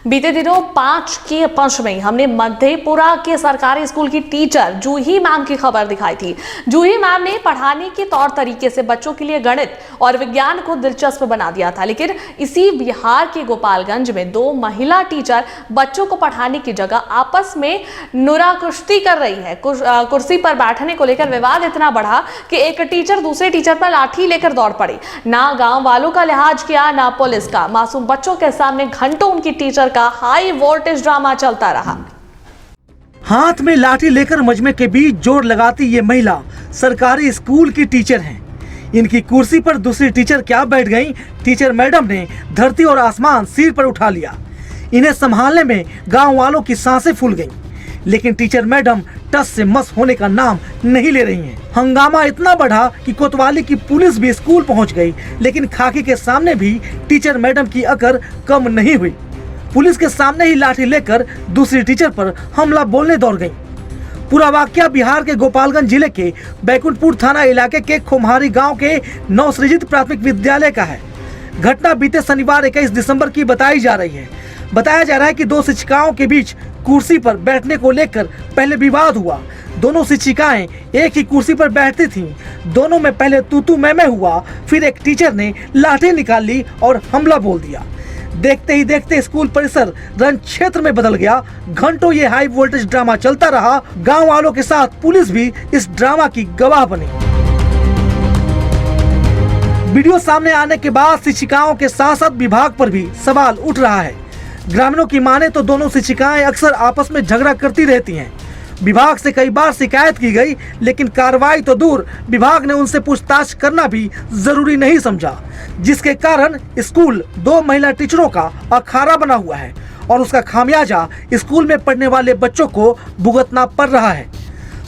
बीते दिनों 5 के पंच में हमने मधेपुरा के सरकारी स्कूल की टीचर जूही मैम की खबर दिखाई थी। जूही मैम ने पढ़ाने के तौर तरीके से बच्चों के लिए गणित और विज्ञान को दिलचस्प बना दिया था, लेकिन इसी बिहार के गोपालगंज में 2 महिला टीचर बच्चों को पढ़ाने की जगह आपस में नुरा कुश्ती कर रही है। कुर्सी पर बैठने को लेकर विवाद इतना बढ़ा कि एक टीचर दूसरे टीचर पर लाठी लेकर दौड़ पड़ी। ना गांव वालों का लिहाज किया, ना पुलिस का। मासूम बच्चों के सामने घंटों उनकी टीचर का हाई वोल्टेज ड्रामा चलता रहा। हाथ में लाठी लेकर मजमे के बीच जोर लगाती ये महिला सरकारी स्कूल की टीचर हैं। इनकी कुर्सी पर दूसरी टीचर क्या बैठ गईं, टीचर मैडम ने धरती और आसमान सिर पर उठा लिया। इन्हें संभालने में गांव वालों की सांसें फूल गईं, लेकिन टीचर मैडम टस से मस होने का नाम नहीं ले रही हैं। हंगामा इतना बढ़ा कि कोतवाली की पुलिस भी स्कूल पहुंच गई, लेकिन खाकी के सामने भी टीचर मैडम की अकड़ कम नहीं हुई। पुलिस के सामने ही लाठी लेकर दूसरी टीचर पर हमला बोलने दौड़ गई। पूरा वाकया बिहार के गोपालगंज जिले के बैकुंठपुर थाना इलाके के खोमहारी गांव के नवसृजित प्राथमिक विद्यालय का है। घटना बीते शनिवार 21 दिसंबर की बताई जा रही है। बताया जा रहा है कि 2 शिक्षिकाओं के बीच कुर्सी पर बैठने को लेकर पहले विवाद हुआ। दोनों शिक्षिकाएं एक ही कुर्सी पर बैठती थीं। दोनों में पहले तू मैं हुआ, फिर एक टीचर ने लाठी निकाल ली और हमला बोल दिया। देखते ही देखते स्कूल परिसर रण क्षेत्र में बदल गया। घंटों ये हाई वोल्टेज ड्रामा चलता रहा। गांव वालों के साथ पुलिस भी इस ड्रामा की गवाह बनी। वीडियो सामने आने के बाद शिक्षिकाओं के साथ साथ विभाग पर भी सवाल उठ रहा है। ग्रामीणों की माने तो दोनों शिक्षिकाएं अक्सर आपस में झगड़ा करती रहती हैं। विभाग से कई बार शिकायत की गई, लेकिन कार्रवाई तो दूर, विभाग ने उनसे पूछताछ करना भी जरूरी नहीं समझा, जिसके कारण स्कूल 2 महिला टीचरों का अखाड़ा बना हुआ है और उसका खामियाजा स्कूल में पढ़ने वाले बच्चों को भुगतना पड़ रहा है।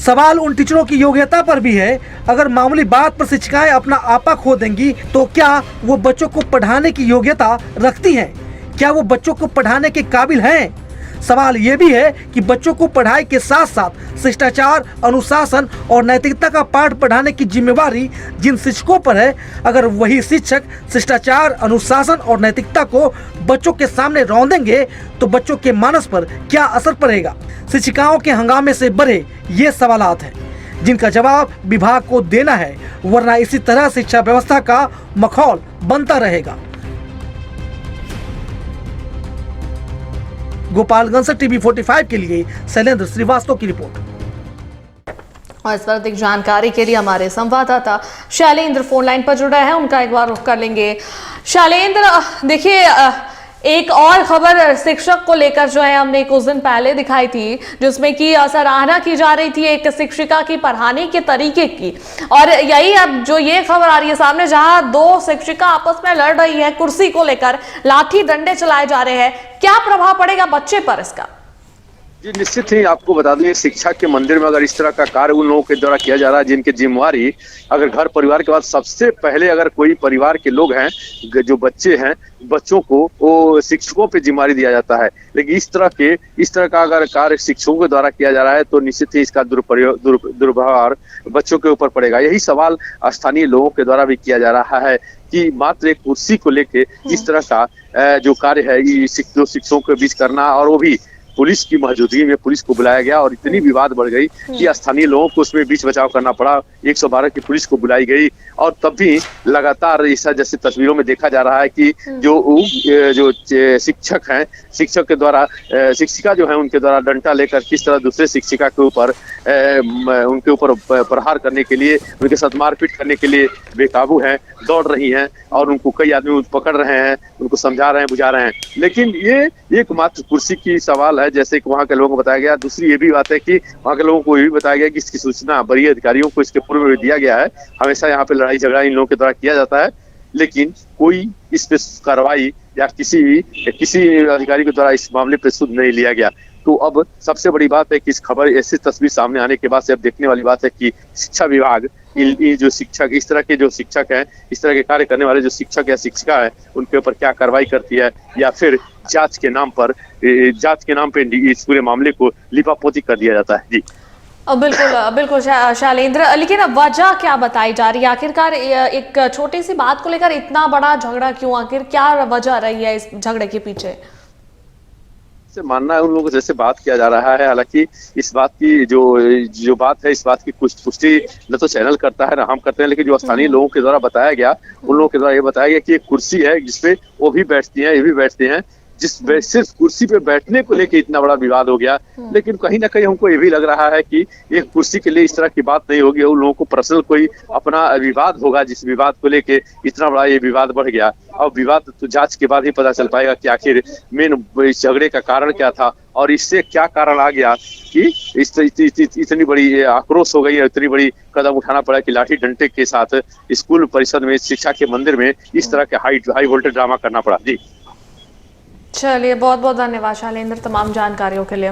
सवाल उन टीचरों की योग्यता पर भी है। अगर मामूली बात पर शिक्षिकाएं अपना आपा खो देंगी तो क्या वो बच्चों को पढ़ाने की योग्यता रखती हैं? क्या वो बच्चों को पढ़ाने के काबिल हैं? सवाल ये भी है कि बच्चों को पढ़ाई के साथ साथ शिष्टाचार, अनुशासन और नैतिकता का पाठ पढ़ाने की जिम्मेवारी जिन शिक्षकों पर है, अगर वही शिक्षक शिष्टाचार, अनुशासन और नैतिकता को बच्चों के सामने रौंदेंगे तो बच्चों के मानस पर क्या असर पड़ेगा? शिक्षिकाओं के हंगामे से बड़े ये सवालात हैं, जिनका जवाब विभाग को देना है, वरना इसी तरह शिक्षा व्यवस्था का माहौल बनता रहेगा। गोपालगंज से टीवी 45 के लिए शैलेंद्र श्रीवास्तव की रिपोर्ट। और इस पर अधिक जानकारी के लिए हमारे संवाददाता शैलेंद्र फोन लाइन पर जुड़ा है, उनका एक बार रुख कर लेंगे। शैलेंद्र, देखिए, एक और खबर शिक्षक को लेकर जो है हमने कुछ दिन पहले दिखाई थी, जिसमें कि सराहना की जा रही थी एक शिक्षिका की पढ़ाने के तरीके की, और यही अब जो ये खबर आ रही है सामने, जहां 2 शिक्षिका आपस में लड़ रही है कुर्सी को लेकर, लाठी डंडे चलाए जा रहे हैं। क्या प्रभाव पड़ेगा बच्चे पर इसका? जी निश्चित ही आपको बता दें, शिक्षा के मंदिर में अगर इस तरह का कार्य उन लोगों के द्वारा किया जा रहा है जिनकी जिम्मेवारी अगर घर परिवार के बाद सबसे पहले अगर कोई परिवार के लोग हैं, जो बच्चे हैं, बच्चों को वो शिक्षकों पे जिम्मेवारी दिया जाता है, लेकिन इस तरह का अगर कार्य शिक्षकों के द्वारा किया जा रहा है तो निश्चित ही इसका दुर्भार बच्चों के ऊपर पड़ेगा। यही सवाल स्थानीय लोगों के द्वारा भी किया जा रहा है कि मात्र एक कुर्सी को लेके इस तरह का जो कार्य है शिक्षकों के बीच करना, और वो भी पुलिस की मौजूदगी में पुलिस को बुलाया गया और इतनी विवाद बढ़ गई कि स्थानीय लोगों को उसमें बीच बचाव करना पड़ा। 112 की पुलिस को बुलाई गई और तब भी लगातार ऐसा जैसे तस्वीरों में देखा जा रहा है कि जो शिक्षक हैं, शिक्षक के द्वारा शिक्षिका जो है उनके द्वारा डंडा लेकर किस तरह दूसरे शिक्षिका के ऊपर उनके ऊपर प्रहार करने के लिए, उनके साथ मारपीट करने के लिए बेकाबू हैं, दौड़ रही हैं और उनको कई आदमी पकड़ रहे हैं, उनको समझा रहे हैं, बुझा रहे हैं। लेकिन ये एकमात्र कुर्सी की सवाल है, जैसे कि वहाँ के लोगों को बताया गया। दूसरी ये भी बात है कि वहाँ के लोगों को ये भी बताया गया कि इसकी सूचना वरीय अधिकारियों को इसके पूर्व में दिया गया है। हमेशा यहाँ पे लड़ाई झगड़ा इन लोगों के द्वारा किया जाता है, लेकिन कोई इस पे कार्रवाई या किसी अधिकारी के द्वारा इस मामले पे सुध नहीं लिया गया। तो अब सबसे बड़ी बात है कि इस खबर ऐसी तस्वीर सामने आने के बाद से अब देखने वाली बात है कि शिक्षा विभाग ये जो शिक्षक, इस तरह के जो शिक्षक हैं, इस तरह के कार्य करने वाले जो शिक्षक या शिक्षिका है, उनके ऊपर क्या कार्रवाई करती है, या फिर जांच के नाम पे इस पूरे मामले को लिपापोती कर दिया जाता है। जी बिल्कुल शैलेंद्र, लेकिन अब वजह क्या बताई जा रही है? आखिरकार एक छोटी सी बात को लेकर इतना बड़ा झगड़ा क्यों? आखिर क्या वजह रही है इस झगड़े के पीछे? से मानना है उन लोगों से जैसे बात किया जा रहा है। हालांकि इस बात की जो बात है, इस बात की कुछ पुष्टि न तो चैनल करता है, न हम करते हैं, लेकिन जो स्थानीय लोगों के द्वारा बताया गया, उन लोगों के द्वारा ये बताया गया कि एक कुर्सी है जिसपे वो भी बैठती हैं, ये भी बैठते हैं, सिर्फ कुर्सी पे बैठने को लेके इतना बड़ा विवाद हो गया। लेकिन कहीं ना कहीं हमको ये भी लग रहा है कि एक कुर्सी के लिए इस तरह की बात नहीं होगी, उन लोगों को पर्सनल कोई अपना विवाद होगा, जिस विवाद को लेके इतना बड़ा ये विवाद बढ़ गया। और विवाद तो जांच के बाद ही पता चल पाएगा कि आखिर मेन इस झगड़े का कारण क्या था और इससे क्या कारण आ गया कि इतनी बड़ी आक्रोश हो गई है, इतनी बड़ी कदम उठाना पड़ा कि लाठी डंडे के साथ स्कूल परिषद में, शिक्षा के मंदिर में इस तरह के हाई वोल्टेज ड्रामा करना पड़ा। जी चलिए, बहुत बहुत धन्यवाद शैलेंद्र तमाम जानकारियों के लिए।